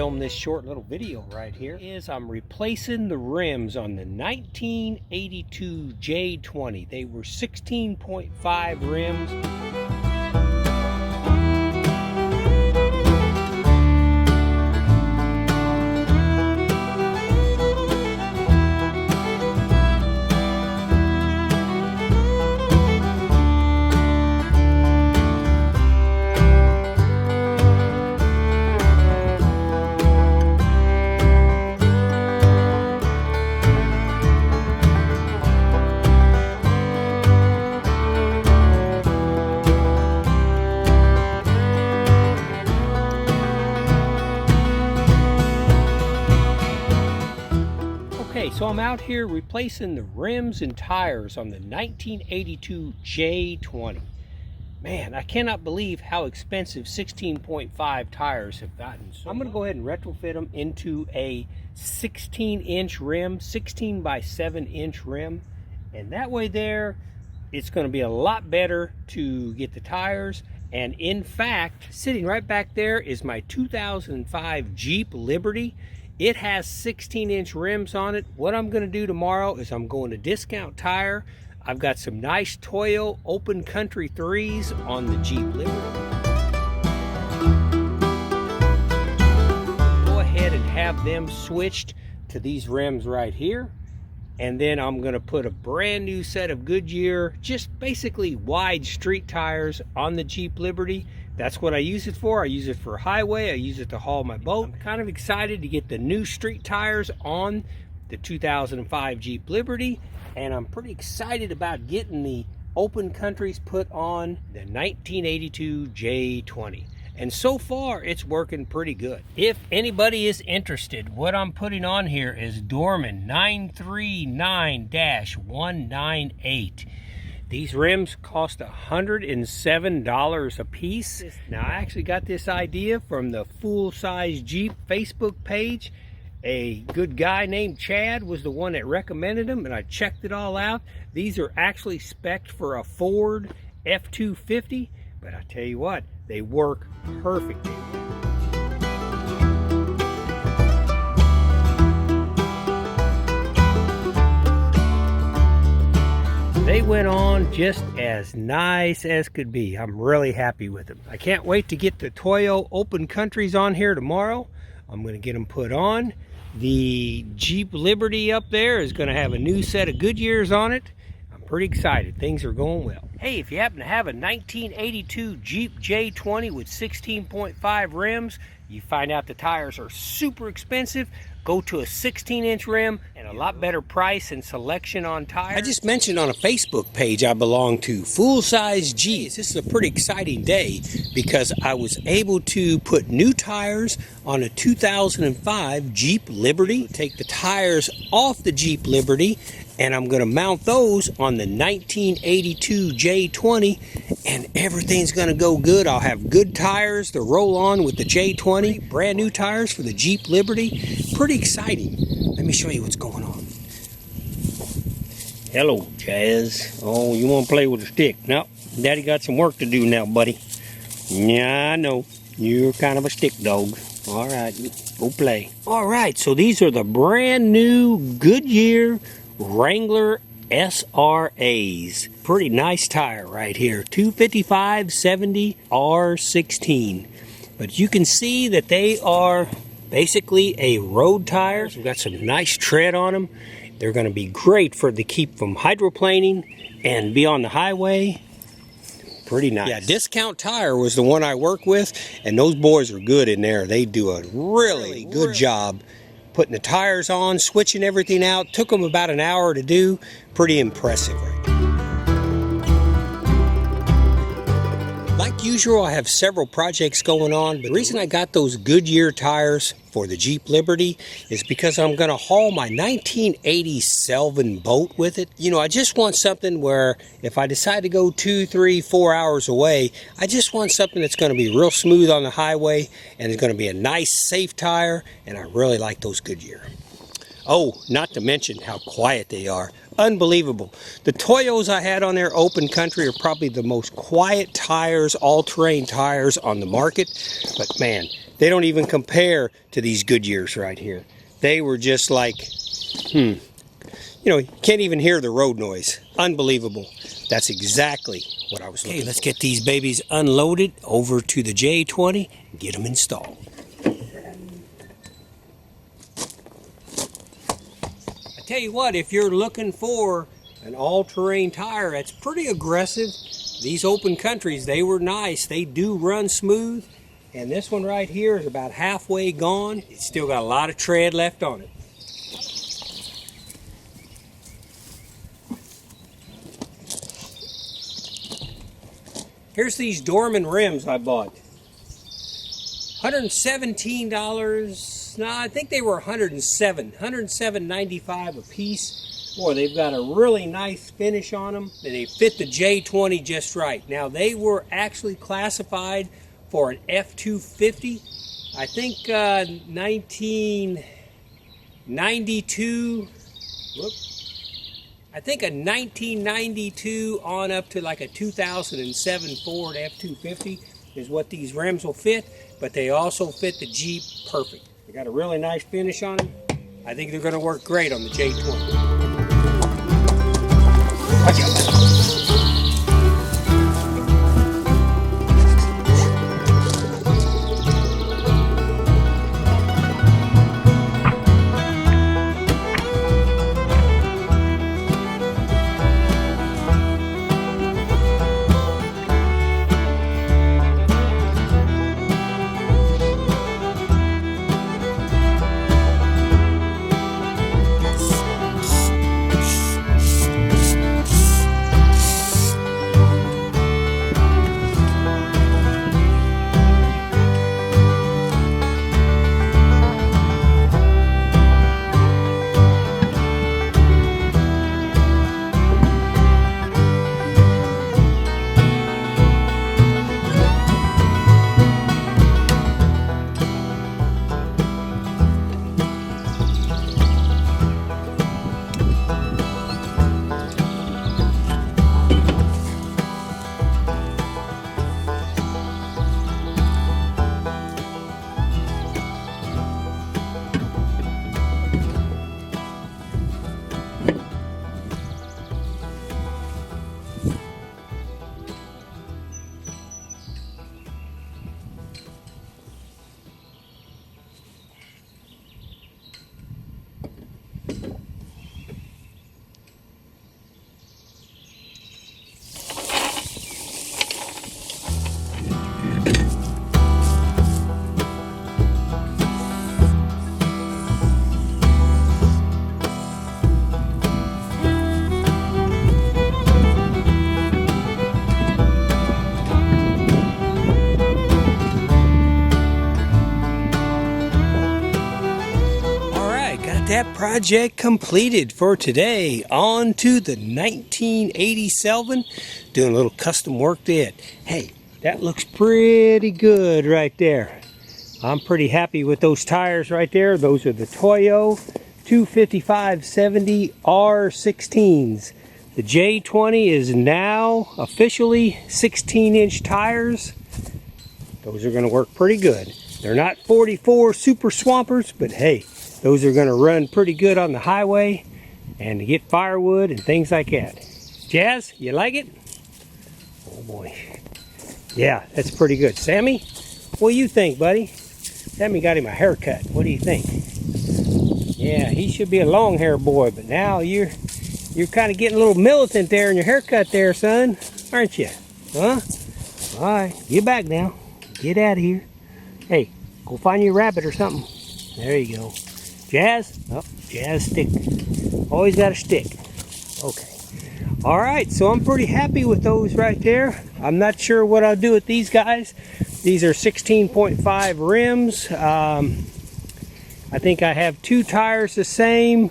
film this short little video right here is I'm replacing the rims on the 1982 J-20. They were 16.5 rims. Okay, so I'm out here replacing the rims and tires on the 1982 J-20. Man, I cannot believe how expensive 16.5 tires have gotten. So I'm going to go ahead and retrofit them into a 16-inch rim, 16 by 7-inch rim. And that way there, it's going to be a lot better to get the tires. And in fact, sitting right back there is my 2005 Jeep Liberty. It has 16-inch rims on it. What I'm going to do tomorrow is I'm going to Discount Tire. I've got some nice Toyo Open Country 3s on the Jeep Liberty. Go ahead and have them switched to these rims right here. And then I'm going to put a brand new set of Goodyear, just basically wide street tires on the Jeep Liberty. That's what I use it for. I use it for highway. I use it to haul my boat. I'm kind of excited to get the new street tires on the 2005 Jeep Liberty. And I'm pretty excited about getting the Open Countries put on the 1982 J-20. And so far, it's working pretty good. If anybody is interested, what I'm putting on here is Dorman 939-198. These rims cost $107 a piece. Now, I actually got this idea from the Full Size Jeep Facebook page. A good guy named Chad was the one that recommended them, and I checked it all out. These are actually spec'd for a Ford F-250, but I tell you what, they work perfectly. They went on just as nice as could be. I'm really happy with them. I can't wait to get the Toyo Open Countries on here tomorrow. I'm going to get them put on. The Jeep Liberty up there is going to have a new set of Goodyears on it. I'm pretty excited. Things are going well. Hey, if you happen to have a 1982 Jeep J-20 with 16.5 rims, you find out the tires are super expensive, go to a 16-inch rim and a lot better price and selection on tires. I just mentioned on a Facebook page I belong to, Full Size G's. This is a pretty exciting day because I was able to put new tires on a 2005 Jeep Liberty. Take the tires off the Jeep Liberty and I'm going to mount those on the 1982 J-20 and everything's going to go good. I'll have good tires to roll on with the J-20, brand new tires for the Jeep Liberty. Pretty exciting. Let me show you what's going on. Hello, Jazz. Oh, you want to play with a stick? No, Daddy got some work to do now, buddy. Yeah, I know. You're kind of a stick dog. All right, go play. All right, so these are the brand new Goodyear Wrangler SRAs. Pretty nice tire right here. 255/70 R16. But you can see that they are basically a road tires. We've got some nice tread on them. They're going to be great for to keep from hydroplaning and be on the highway. Pretty nice. Yeah, Discount Tire was the one I work with, and those boys are good in there. They do a really good job putting the tires on, switching everything out. Took them about an hour to do. Pretty impressive right there. Like usual, I have several projects going on, but the reason I got those Goodyear tires for the Jeep Liberty is because I'm going to haul my 1980 Selvin boat with it. You know, I just want something where if I decide to go 2, 3, 4 hours away, I just want something that's going to be real smooth on the highway and it's going to be a nice, safe tire, and I really like those Goodyear. Oh, not to mention how quiet they are. Unbelievable. The Toyos I had on there, open country, are probably the most quiet tires, all-terrain tires on the market. But man, they don't even compare to these Goodyears right here. They were just like, you know, you can't even hear the road noise. Unbelievable. That's exactly what I was looking for. Let's get these babies unloaded over to the J-20 and get them installed. I tell you what, if you're looking for an all-terrain tire that's pretty aggressive, these open countries, they were nice. They do run smooth. And this one right here is about halfway gone. It's still got a lot of tread left on it. Here's these Dorman rims I bought. $117. No, I think they were $107.95 a piece. Boy, they've got a really nice finish on them, and they fit the J-20 just right. Now, they were actually classified for an F-250. I think 1992. I think a 1992 on up to like a 2007 Ford F-250 is what these rims will fit, but they also fit the Jeep perfect. They got a really nice finish on them. I think they're going to work great on the J-20. Watch out. That project completed for today. On to the 1987. Doing a little custom work to it. Hey, that looks pretty good right there. I'm pretty happy with those tires right there. Those are the Toyo 255/70 R16s. The J-20 is now officially 16-inch tires. Those are going to work pretty good. They're not 44 Super Swampers, but hey, those are going to run pretty good on the highway and to get firewood and things like that. Jazz, you like it? Oh boy. Yeah, that's pretty good. Sammy, what do you think, buddy? Sammy got him a haircut. What do you think? Yeah, he should be a long hair boy, but now you're kind of getting a little militant there in your haircut there, son, aren't you? Huh? All right, get back now. Get out of here. Hey, go find you a rabbit or something. There you go. Jazz? Oh, Jazz stick. Always got a stick. Okay. All right, so I'm pretty happy with those right there. I'm not sure what I'll do with these guys. These are 16.5 rims. I think I have 2 tires the same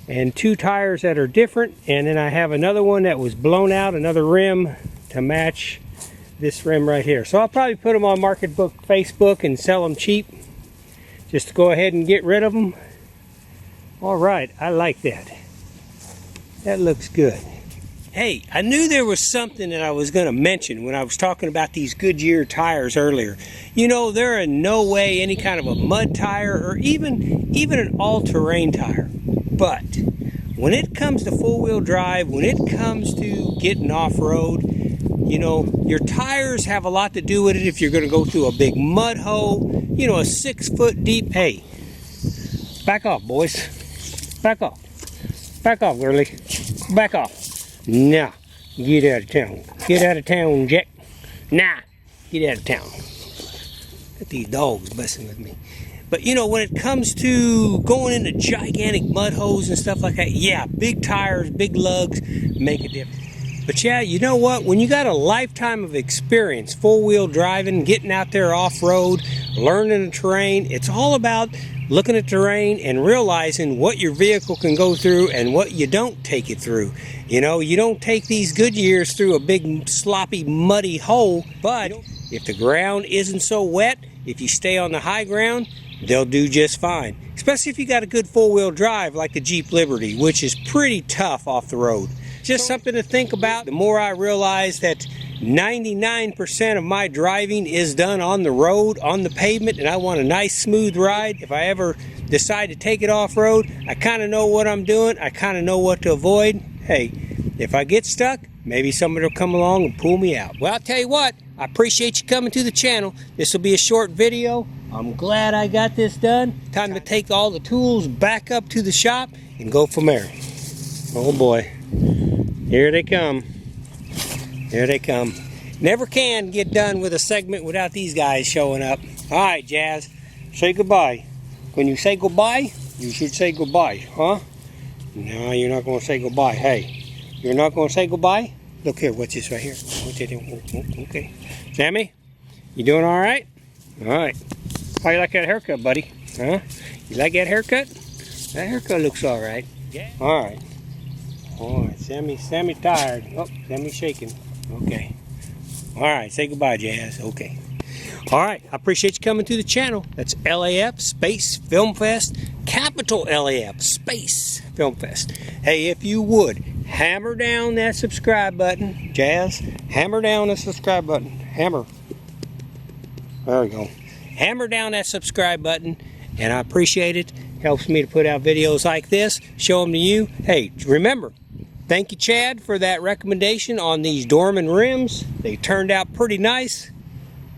and 2 tires that are different. And then I have another one that was blown out, another rim to match this rim right here. So I'll probably put them on Market Book Facebook and sell them cheap. Just to go ahead and get rid of them. All right, I like that. That looks good. Hey, I knew there was something that I was going to mention when I was talking about these Goodyear tires earlier. You know, they're in no way any kind of a mud tire or even an all-terrain tire. But when it comes to four-wheel drive, when it comes to getting off-road, you know, your tires have a lot to do with it if you're going to go through a big mud hole, you know, a 6-foot deep. Hey, back off, boys. Back off. Back off, girlie. Back off. Nah, get out of town. Get out of town, Jack. Nah, get out of town. Got these dogs messing with me. But you know, when it comes to going into gigantic mud holes and stuff like that, yeah, big tires, big lugs make a difference. But yeah, you know what? When you got a lifetime of experience, four-wheel driving, getting out there off-road, learning the terrain, it's all about looking at terrain and realizing what your vehicle can go through and what you don't take it through. You know, you don't take these Goodyears through a big, sloppy, muddy hole, but if the ground isn't so wet, if you stay on the high ground, they'll do just fine. Especially if you got a good four-wheel drive like the Jeep Liberty, which is pretty tough off the road. Just something to think about. The more I realize that 99% of my driving is done on the road, on the pavement, and I want a nice smooth ride. If I ever decide to take it off-road, I kind of know what I'm doing. I kind of know what to avoid. Hey, if I get stuck, maybe somebody will come along and pull me out. Well, I'll tell you what, I appreciate you coming to the channel. This will be a short video. I'm glad I got this done. Time to take all the tools back up to the shop and go from there. Oh boy. Here they come. Here they come. Never can get done with a segment without these guys showing up. All right, Jazz, say goodbye. When you say goodbye, you should say goodbye, huh? No, you're not going to say goodbye. Hey, you're not going to say goodbye? Look here, what's this right here? Okay. Sammy, you doing all right? All right. How you like that haircut, buddy? Huh? You like that haircut? That haircut looks all right. Yeah. All right. All right, Sammy's tired. Oh, Sammy's shaking. Okay. All right, say goodbye, Jazz. Okay. All right, I appreciate you coming to the channel. That's LAF Space Film Fest, capital LAF Space Film Fest. Hey, if you would, hammer down that subscribe button. Jazz, hammer down the subscribe button. Hammer. There we go. Hammer down that subscribe button, and I appreciate it. Helps me to put out videos like this, show them to you. Hey, remember, thank you, Chad, for that recommendation on these Dorman rims. They turned out pretty nice.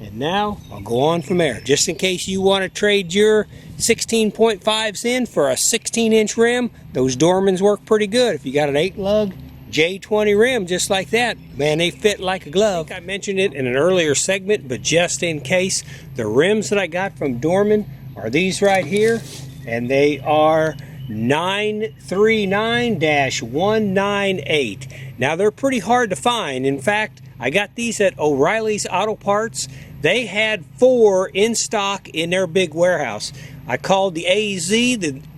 And now I'll go on from there. Just in case you want to trade your 16.5s in for a 16-inch rim, those Dormans work pretty good. If you got an 8-lug J-20 rim just like that, man, they fit like a glove. I think I mentioned it in an earlier segment, but just in case, the rims that I got from Dorman are these right here, and they are 939-198. Now, they're pretty hard to find. In fact, I got these at O'Reilly's Auto Parts. They had 4 in stock in their big warehouse. I called the AZ,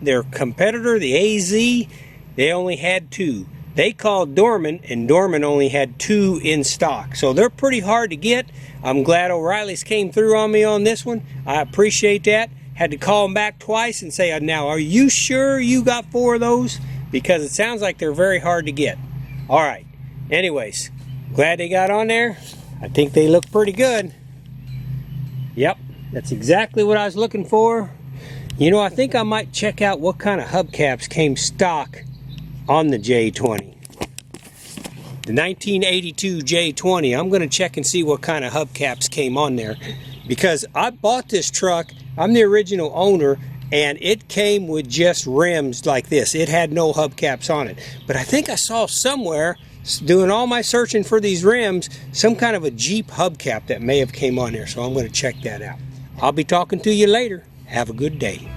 their competitor, the AZ. They only had 2. They called Dorman, and Dorman only had 2 in stock. So they're pretty hard to get. I'm glad O'Reilly's came through on me on this one. I appreciate that. Had to call them back twice and say, now, are you sure you got 4 of those? Because it sounds like they're very hard to get. All right. Anyways, glad they got on there. I think they look pretty good. Yep, that's exactly what I was looking for. You know, I think I might check out what kind of hubcaps came stock on the J-20. The 1982 J-20. I'm going to check and see what kind of hubcaps came on there. Because I bought this truck, I'm the original owner, and it came with just rims like this. It had no hubcaps on it. But I think I saw somewhere, doing all my searching for these rims, some kind of a Jeep hubcap that may have came on there. So I'm going to check that out. I'll be talking to you later. Have a good day.